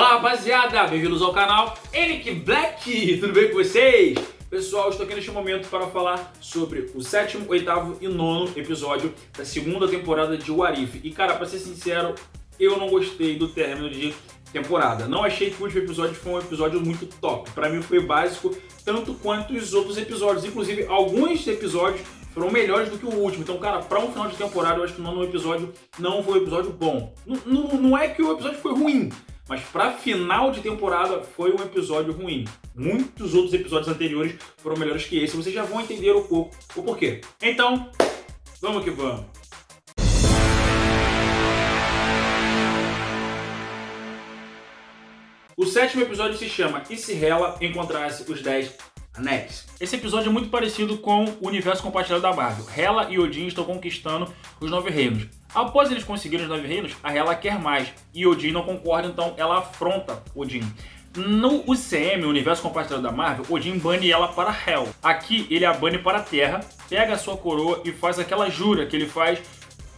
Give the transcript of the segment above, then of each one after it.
Fala rapaziada, bem-vindos ao canal Eric Black, tudo bem com vocês? Pessoal, estou aqui neste momento para falar sobre o 7º, 8º e 9º episódio da segunda temporada de What If. E cara, pra ser sincero, eu não gostei do término de temporada. Não achei que o último episódio foi um episódio muito top. Pra mim foi básico, tanto quanto os outros episódios. Inclusive, alguns episódios foram melhores do que o último. Então, cara, pra um final de temporada, eu acho que o 9º episódio não foi um episódio bom. Não é que o episódio foi ruim, mas pra final de temporada foi um episódio ruim. Muitos outros episódios anteriores foram melhores que esse. Vocês já vão entender um pouco o porquê. Então, vamos que vamos. O 7º episódio se chama E se Hela encontrasse os 10 Anéis? Esse episódio é muito parecido com o universo compartilhado da Marvel. Hela e Odin estão conquistando os 9 reinos. Após eles conseguirem os 9 reinos, a Hela quer mais e Odin não concorda, então ela afronta Odin. No UCM, o universo compartilhado da Marvel, Odin bane ela para Hel. Aqui ele a bane para a Terra, pega a sua coroa e faz aquela jura que ele faz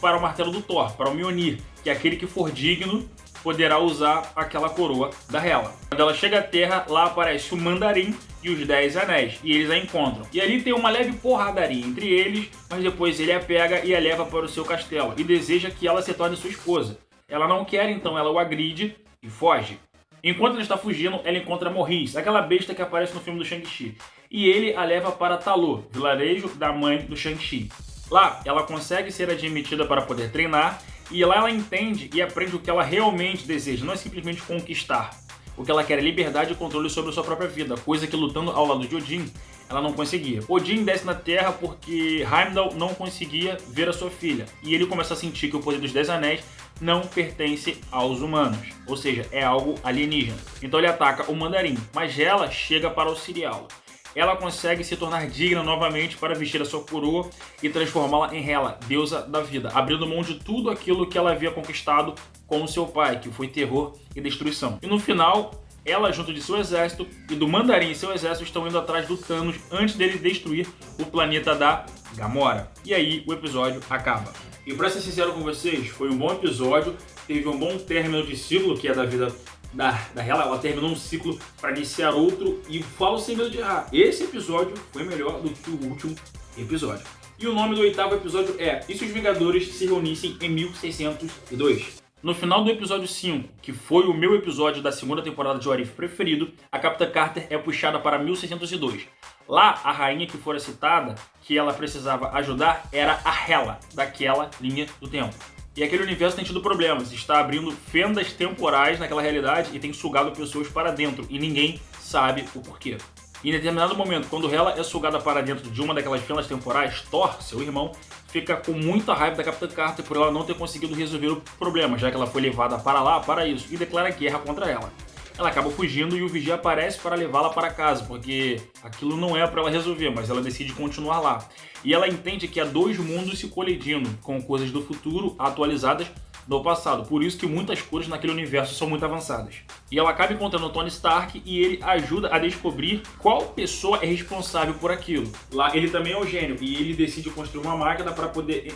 para o martelo do Thor, para o Mjolnir, que é aquele que for digno poderá usar aquela coroa da Hela. Quando ela chega à Terra, lá aparece o Mandarim e os 10 Anéis, e eles a encontram. E ali tem uma leve porradaria entre eles, mas depois ele a pega e a leva para o seu castelo, e deseja que ela se torne sua esposa. Ela não quer, então ela o agride e foge. Enquanto ele está fugindo, ela encontra Morris, aquela besta que aparece no filme do Shang-Chi, e ele a leva para Talô, vilarejo da mãe do Shang-Chi. Lá, ela consegue ser admitida para poder treinar, e lá ela entende e aprende o que ela realmente deseja, não é simplesmente conquistar. O que ela quer é liberdade e controle sobre a sua própria vida, coisa que lutando ao lado de Odin, ela não conseguia. Odin desce na Terra porque Heimdall não conseguia ver a sua filha, e ele começa a sentir que o poder dos 10 Anéis não pertence aos humanos, ou seja, é algo alienígena. Então ele ataca o Mandarim, mas ela chega para auxiliá-lo. Ela consegue se tornar digna novamente para vestir a sua coroa e transformá-la em Hela, deusa da vida, abrindo mão de tudo aquilo que ela havia conquistado com o seu pai, que foi terror e destruição. E no final, ela junto de seu exército e do Mandarim e seu exército estão indo atrás do Thanos antes dele destruir o planeta da Gamora. E aí o episódio acaba. E pra ser sincero com vocês, foi um bom episódio, teve um bom término de ciclo, que é da vida da Hela. Ela terminou um ciclo para iniciar outro, e falo sem medo de errar, esse episódio foi melhor do que o último episódio. E o nome do 8º episódio é E se os Vingadores se reunissem em 1602? No final do episódio 5, que foi o meu episódio da segunda temporada de What If preferido, a Capitã Carter é puxada para 1602. Lá, a rainha que fora citada, que ela precisava ajudar, era a Hela, daquela linha do tempo. E aquele universo tem tido problemas, está abrindo fendas temporais naquela realidade e tem sugado pessoas para dentro, e ninguém sabe o porquê. E em determinado momento, quando Hela é sugada para dentro de uma daquelas fendas temporais, Thor, seu irmão, fica com muita raiva da Capitã Carter por ela não ter conseguido resolver o problema, já que ela foi levada para lá para isso, e declara guerra contra ela. Ela acaba fugindo e o Vigia aparece para levá-la para casa, porque aquilo não é para ela resolver, mas ela decide continuar lá. E ela entende que há 2 mundos se colidindo, com coisas do futuro atualizadas do passado. Por isso que muitas coisas naquele universo são muito avançadas. E ela acaba encontrando o Tony Stark e ele ajuda a descobrir qual pessoa é responsável por aquilo. Lá ele também é um gênio e ele decide construir uma máquina para poder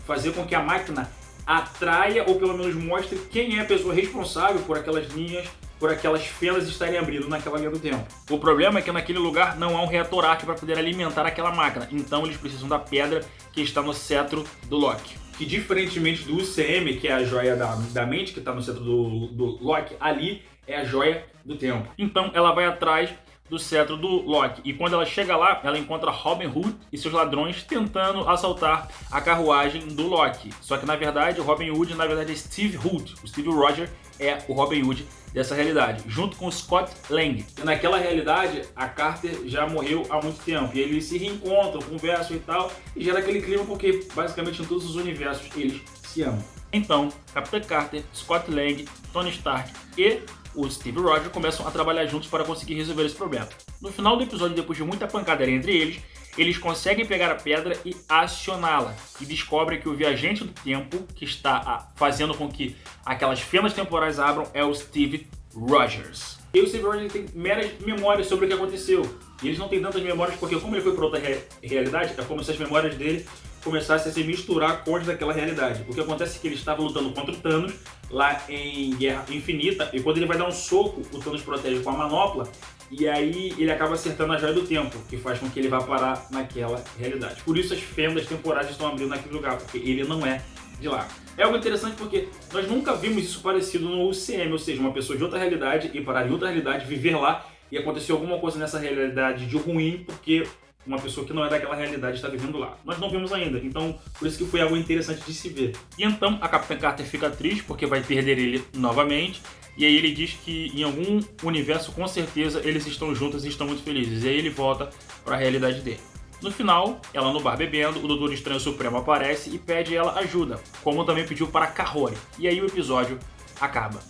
fazer com que a máquina atraia, ou pelo menos mostre quem é a pessoa responsável por aquelas linhas, por aquelas fendas estarem abrindo naquela linha do tempo. O problema é que naquele lugar não há um reator Ark para poder alimentar aquela máquina, então eles precisam da pedra que está no cetro do Loki. Que diferentemente do UCM, que é a joia da mente, que está no cetro do Loki, ali é a joia do tempo. Então ela vai atrás do cetro do Loki, e quando ela chega lá, ela encontra Robin Hood e seus ladrões tentando assaltar a carruagem do Loki. Só que na verdade o Robin Hood é Steve Hood. O Steve Rogers é o Robin Hood dessa realidade, junto com Scott Lang. E naquela realidade, a Carter já morreu há muito tempo, e eles se reencontram, conversam e tal, e gera aquele clima porque basicamente em todos os universos eles se amam. Então, Capitã Carter, Scott Lang, Tony Stark e o Steve Rogers começam a trabalhar juntos para conseguir resolver esse problema. No final do episódio, depois de muita pancadaria entre eles conseguem pegar a pedra e acioná-la, e descobrem que o viajante do tempo que está fazendo com que aquelas fendas temporais abram é o Steve Rogers. E o Steve Rogers tem meras memórias sobre o que aconteceu, e eles não têm tantas memórias porque como ele foi para outra realidade, é como se as memórias dele começasse a se misturar com as daquela realidade. O que acontece é que ele estava lutando contra o Thanos lá em Guerra Infinita, e quando ele vai dar um soco, o Thanos protege com a manopla, e aí ele acaba acertando a Joia do Tempo, que faz com que ele vá parar naquela realidade. Por isso as fendas temporais estão abrindo naquele lugar, porque ele não é de lá. É algo interessante porque nós nunca vimos isso parecido no UCM, ou seja, uma pessoa de outra realidade ir parar em outra realidade, viver lá e acontecer alguma coisa nessa realidade de ruim porque uma pessoa que não é daquela realidade está vivendo lá. Nós não vimos ainda, então por isso que foi algo interessante de se ver. E então a Capitã Carter fica triste porque vai perder ele novamente, e aí ele diz que em algum universo com certeza eles estão juntos e estão muito felizes, e aí ele volta para a realidade dele. No final, ela no bar bebendo, o Doutor Estranho Supremo aparece e pede ela ajuda, como também pediu para Kahori. E aí o episódio acaba.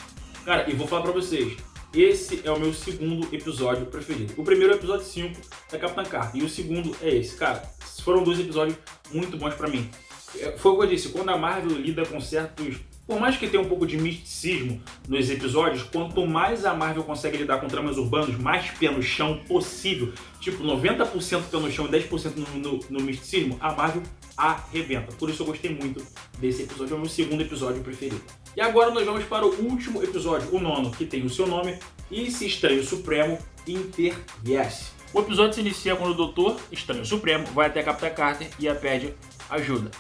Cara, e vou falar pra vocês, esse é o meu segundo episódio preferido. O primeiro é o episódio 5 da Capitã Carter e o segundo é esse. Cara, foram dois episódios muito bons pra mim. Foi o que eu disse, quando a Marvel lida com certos... Por mais que tenha um pouco de misticismo nos episódios, quanto mais a Marvel consegue lidar com tramas urbanos, mais pé no chão possível, tipo 90% pé no chão e 10% no misticismo, a Marvel arrebenta. Por isso eu gostei muito desse episódio, é o meu segundo episódio preferido. E agora nós vamos para o último episódio, o 9º, que tem o seu nome, e se Estranho Supremo interviesse. O episódio se inicia quando o Doutor Estranho Supremo vai até a Capitã Carter e a pede ajuda.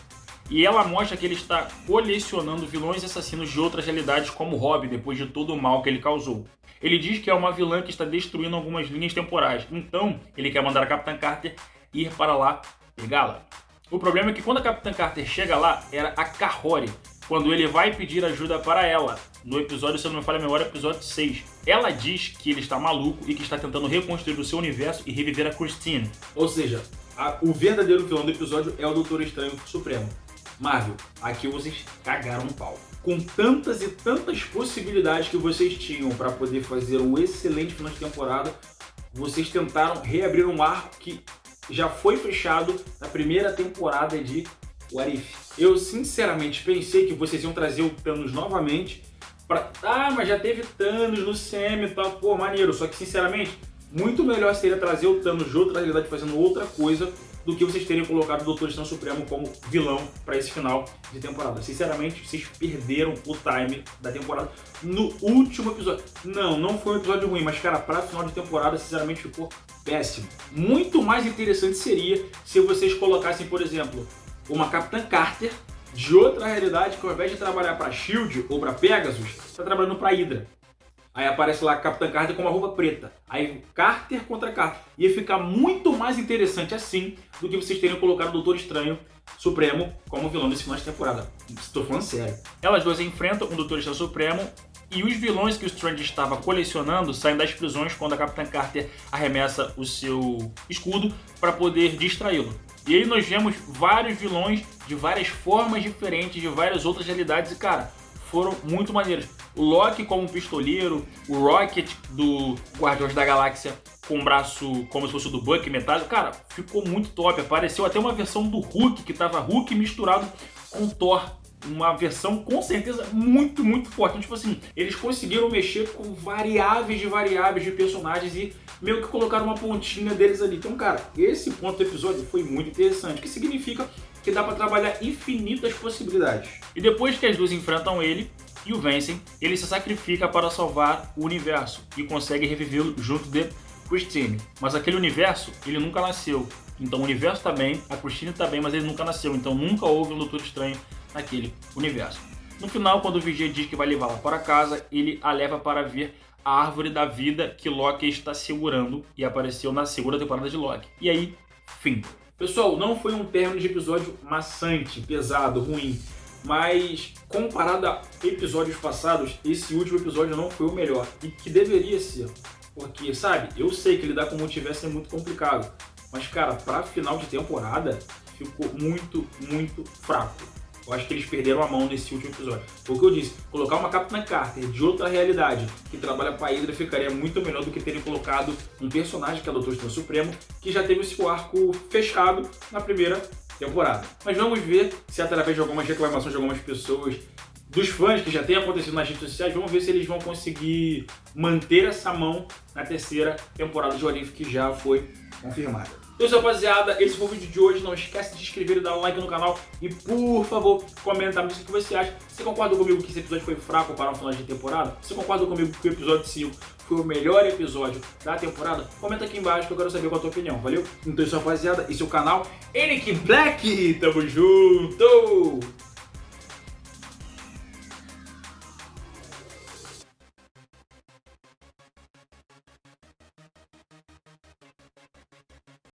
E ela mostra que ele está colecionando vilões e assassinos de outras realidades como Robin, depois de todo o mal que ele causou. Ele diz que é uma vilã que está destruindo algumas linhas temporais, então ele quer mandar a Capitã Carter ir para lá pegá-la. O problema é que quando a Capitã Carter chega lá, era a Kahori, quando ele vai pedir ajuda para ela. No episódio, se eu não me falha a memória, episódio 6. Ela diz que ele está maluco e que está tentando reconstruir o seu universo e reviver a Christine. Ou seja, o verdadeiro vilão do episódio é o Doutor Estranho Supremo. Marvel, aqui vocês cagaram um pau. Com tantas e tantas possibilidades que vocês tinham para poder fazer um excelente final de temporada, vocês tentaram reabrir um arco que já foi fechado na primeira temporada de What If. Eu sinceramente pensei que vocês iam trazer o Thanos novamente pra... mas já teve Thanos no CM e tal, pô, maneiro. Só que sinceramente, muito melhor seria trazer o Thanos de outra realidade fazendo outra coisa do que vocês terem colocado o Doutor Estranho Supremo como vilão para esse final de temporada. Sinceramente, vocês perderam o time da temporada no último episódio. Não foi um episódio ruim, mas cara, para final de temporada, sinceramente ficou péssimo. Muito mais interessante seria se vocês colocassem, por exemplo, uma Capitã Carter de outra realidade que ao invés de trabalhar para SHIELD ou para Pegasus, está trabalhando para Hydra. Aí aparece lá a Capitã Carter com uma roupa preta. Aí Carter contra Carter. Ia ficar muito mais interessante assim do que vocês terem colocado o Doutor Estranho Supremo como vilão desse final de temporada. Estou falando sério. Elas duas enfrentam o Doutor Estranho Supremo e os vilões que o Strange estava colecionando saem das prisões quando a Capitã Carter arremessa o seu escudo para poder distraí-lo. E aí nós vemos vários vilões de várias formas diferentes, de várias outras realidades e cara, foram muito maneiros. O Loki como um pistoleiro, o Rocket do Guardiões da Galáxia com um braço como se fosse o do Buck metálico, cara, ficou muito top. Apareceu até uma versão do Hulk, que tava Hulk misturado com Thor. Uma versão com certeza muito, muito forte. Então, tipo assim, eles conseguiram mexer com variáveis de personagens e meio que colocaram uma pontinha deles ali. Então, cara, esse ponto do episódio foi muito interessante, o que significa que dá pra trabalhar infinitas possibilidades. E depois que as duas enfrentam ele e o vencem, ele se sacrifica para salvar o universo e consegue revivê-lo junto de Christine. Mas aquele universo, ele nunca nasceu. Então o universo tá bem, a Christine tá bem, mas ele nunca nasceu. Então nunca houve um Doutor Estranho naquele universo. No final, quando o Vigia diz que vai levá-la para casa, ele a leva para ver a árvore da vida que Loki está segurando e apareceu na segunda temporada de Loki. E aí, fim. Pessoal, não foi um término de episódio maçante, pesado, ruim, mas comparado a episódios passados, esse último episódio não foi o melhor, e que deveria ser, porque, sabe, eu sei que lidar com o multiverso é muito complicado, mas, cara, pra final de temporada, ficou muito, muito fraco. Eu acho que eles perderam a mão nesse último episódio. Foi o que eu disse, colocar uma Capitã Carter de outra realidade que trabalha para a Hydra ficaria muito melhor do que terem colocado um personagem que é o Doutor Estranho Supremo, que já teve o seu arco fechado na primeira temporada. Mas vamos ver se através de algumas reclamações de algumas pessoas, dos fãs que já tem acontecido nas redes sociais, vamos ver se eles vão conseguir manter essa mão na terceira temporada de What If, que já foi confirmada. Então, rapaziada, esse foi o vídeo de hoje. Não esquece de se inscrever e dar um like no canal. E, por favor, comenta o que você acha. Você concorda comigo que esse episódio foi fraco para um final de temporada? Você concorda comigo que o episódio 5 foi o melhor episódio da temporada? Comenta aqui embaixo que eu quero saber qual a tua opinião, valeu? Então, rapaziada, esse é o canal Enic Black. Tamo junto!